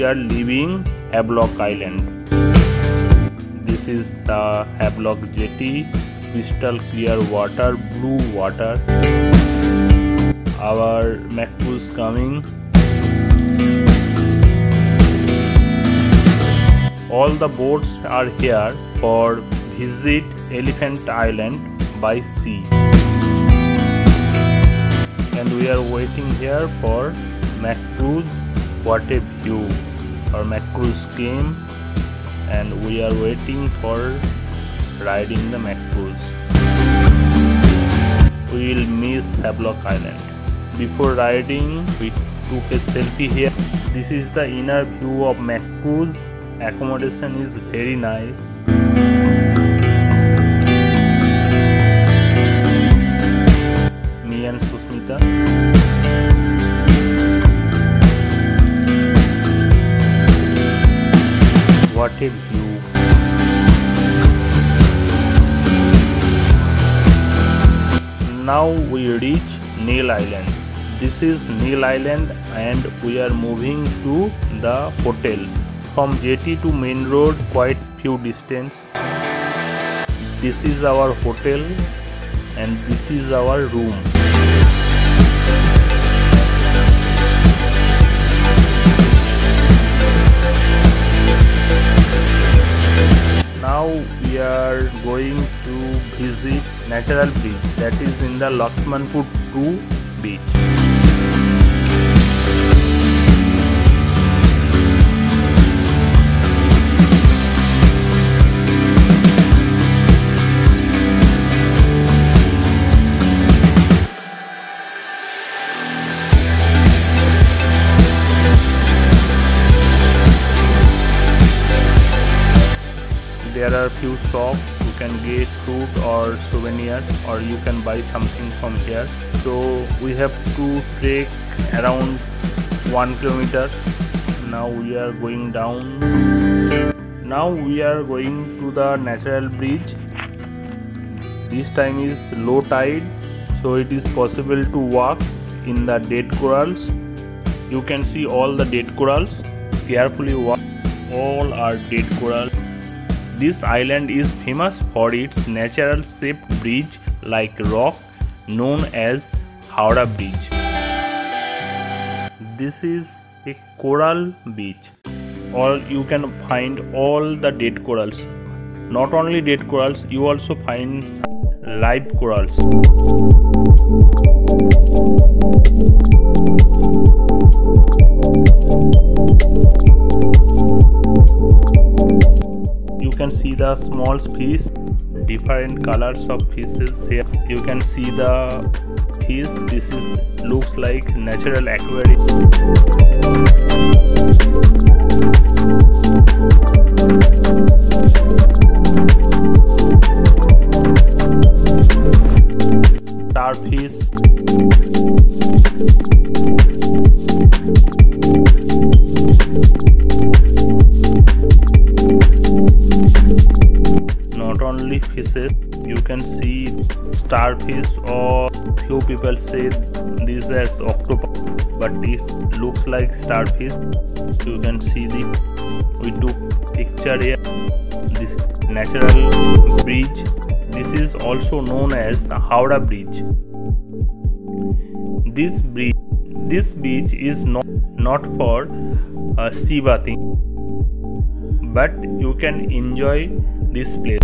we are leaving Havelock Island. This is the Havelock Jetty, crystal clear water, blue water. Our MacCruise coming. All the boats are here for visit Elephant Island by sea. And we are waiting here for MacCruise. What a view! Our MacCruise came and we are waiting for riding the MacCruise. We will miss Havelock Island. Before riding, we took a selfie here. This is the inner view of MacCruise. Accommodation is very nice. Me and Susmita. What a view! Now we reach Neil Island. This is Neil Island and we are moving to the hotel. From jetty to main road quite few distance. This is our hotel and this is our room. Now we are going to visit Natural Bridge, that is in the Lakshmanpur 2 beach. There are few shops, you can get fruit or souvenirs, or you can buy something from here. So we have to trek around 1 kilometer. Now we are going down. Now we are going to the Natural Bridge. This time is low tide, so it is possible to walk in the dead corals. You can see all the dead corals. Carefully walk. All are dead corals. This island is famous for its natural shaped bridge like rock known as Howrah Bridge. This is a coral beach, or you can find all the dead corals. Not only dead corals, you also find live corals. You can see the small fish, different colors of fishes here. You can see the fish. This is looks like natural aquarium. Starfish. Not only fishes, you can see starfish, or few people say this as octopus, but it looks like starfish. You can see we took picture here. This natural bridge. This is also known as the Howrah Bridge. This beach is not for sea bathing, but you can enjoy this place.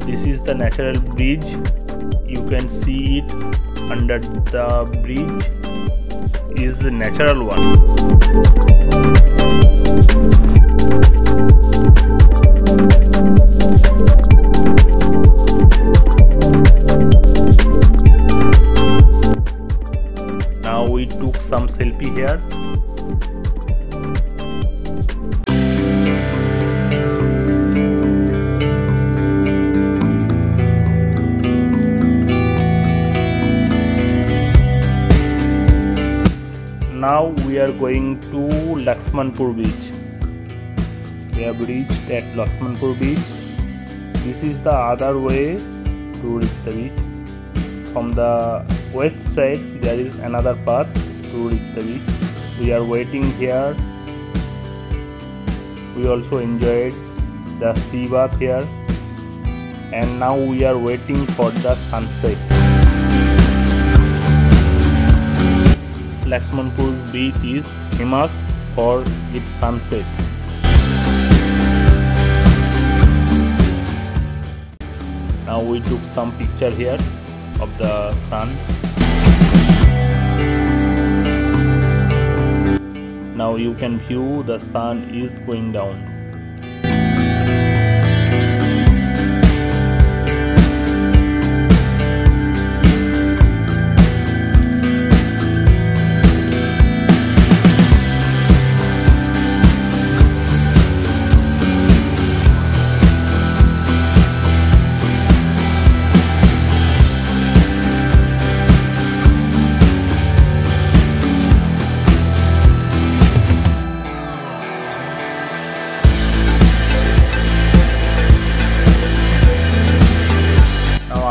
This is the natural bridge. You can see it under the bridge is a natural one. Now we took some selfie here. Now we are going to Laxmanpur beach. We have reached at Laxmanpur beach. This is the other way to reach the beach. From the west side there is another path to reach the beach. We are waiting here. We also enjoyed the sea bath here, and now we are waiting for the sunset. Laxmanpur beach is famous for its sunset. Now we took some picture here of the sun. Now you can view the sun is going down.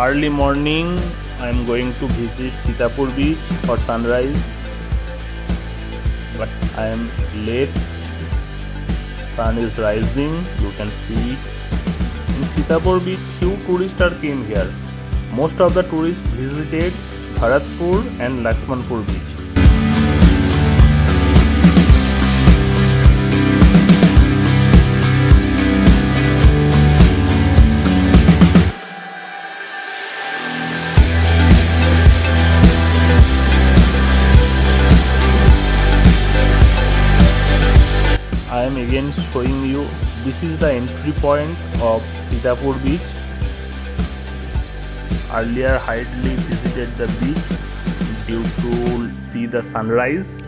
Early morning, I am going to visit Sitapur beach for sunrise, but I am late. Sun is rising, you can see. In Sitapur beach, few tourists came here. Most of the tourists visited Bharatpur and Laxmanpur beach. I am again showing you, this is the entry point of Sitapur beach. Earlier hardly visited the beach due to see the sunrise.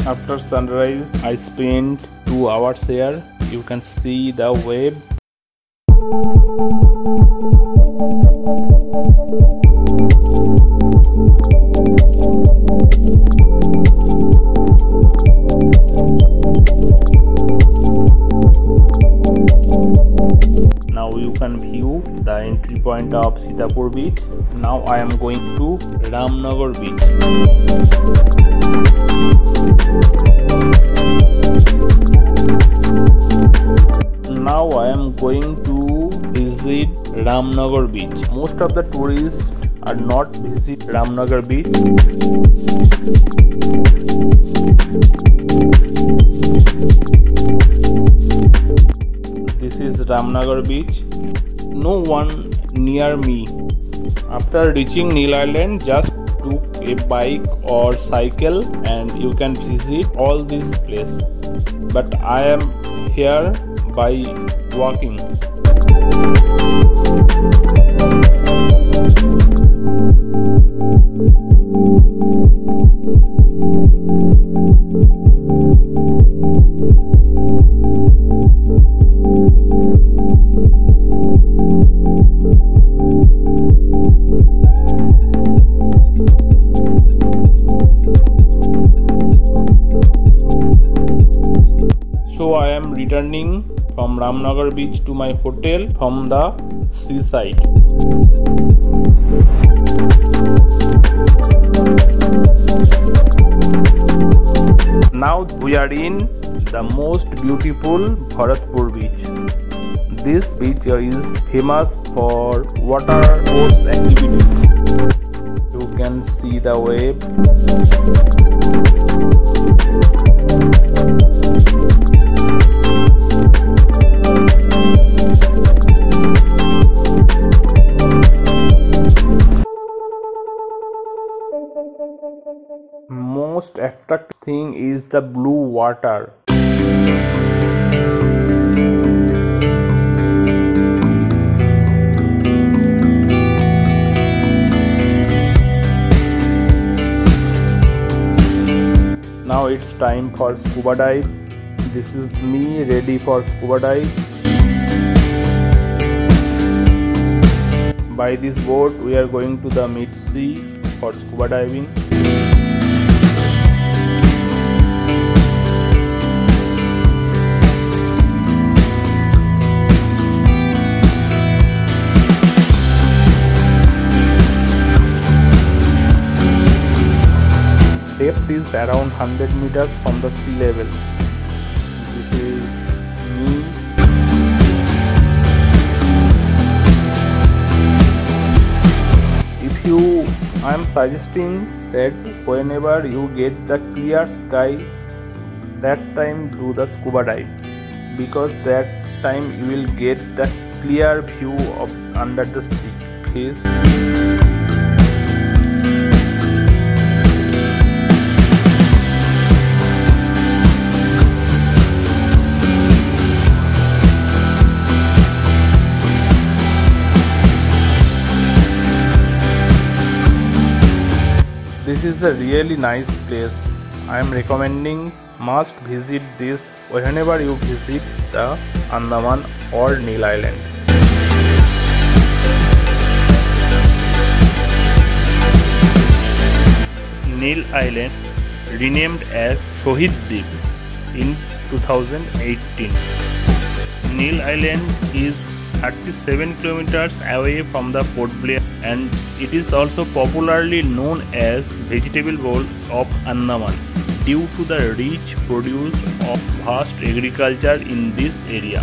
After sunrise, I spent 2 hours here. You can see the wave. Now you can view the entry point of Sitapur beach. Now I am going to Ramnagar beach. Now I am going to visit Ramnagar beach. Most of the tourists are not visit Ramnagar beach. This is Ramnagar beach. No one near me. After reaching Neil Island, just took a bike or cycle and you can visit all this place. But I am here by walking. So I am returning from Ramnagar beach to my hotel from the seaside. Now we are in the most beautiful Bharatpur beach. This beach is famous for water sports activities. You can see the wave. Most attractive thing is the blue water. Now it's time for scuba dive. This is me ready for scuba dive. By this boat we are going to the mid-sea for scuba diving. Depth is around 100 meters from the sea level. This is me. I am suggesting that whenever you get the clear sky, that time do the scuba dive, because that time you will get the clear view of under the sea. Fish. This is a really nice place. I am recommending must visit this whenever you visit the Andaman or Neil Island. Neil Island, renamed as Shohid Deep in 2018. Neil Island is 37 kilometers away from the Port Blair, and it is also popularly known as vegetable bowl of Andaman due to the rich produce of vast agriculture in this area.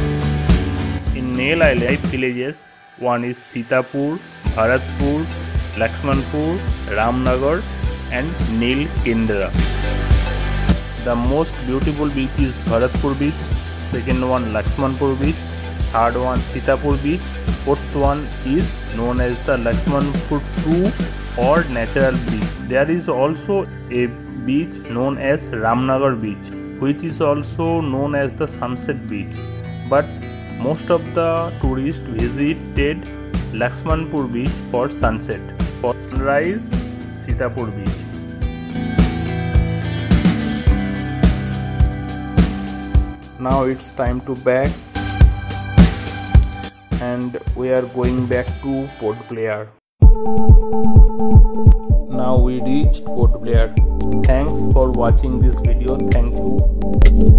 In Neil Island, 5 villages. One is Sitapur, Bharatpur, Laxmanpur, Ramnagar and Neil Kendra. The most beautiful beach is Bharatpur beach, second one Laxmanpur beach, third one Sitapur beach, fourth one is known as the Laxmanpur 2 or natural beach. There is also a beach known as Ramnagar beach, which is also known as the sunset beach, but most of the tourists visited Laxmanpur beach for sunset. For sunrise, Sitapur beach. Now it's time to back, and we are going back to Port Blair. Now we reached Port Blair. Thanks for watching this video. Thank you.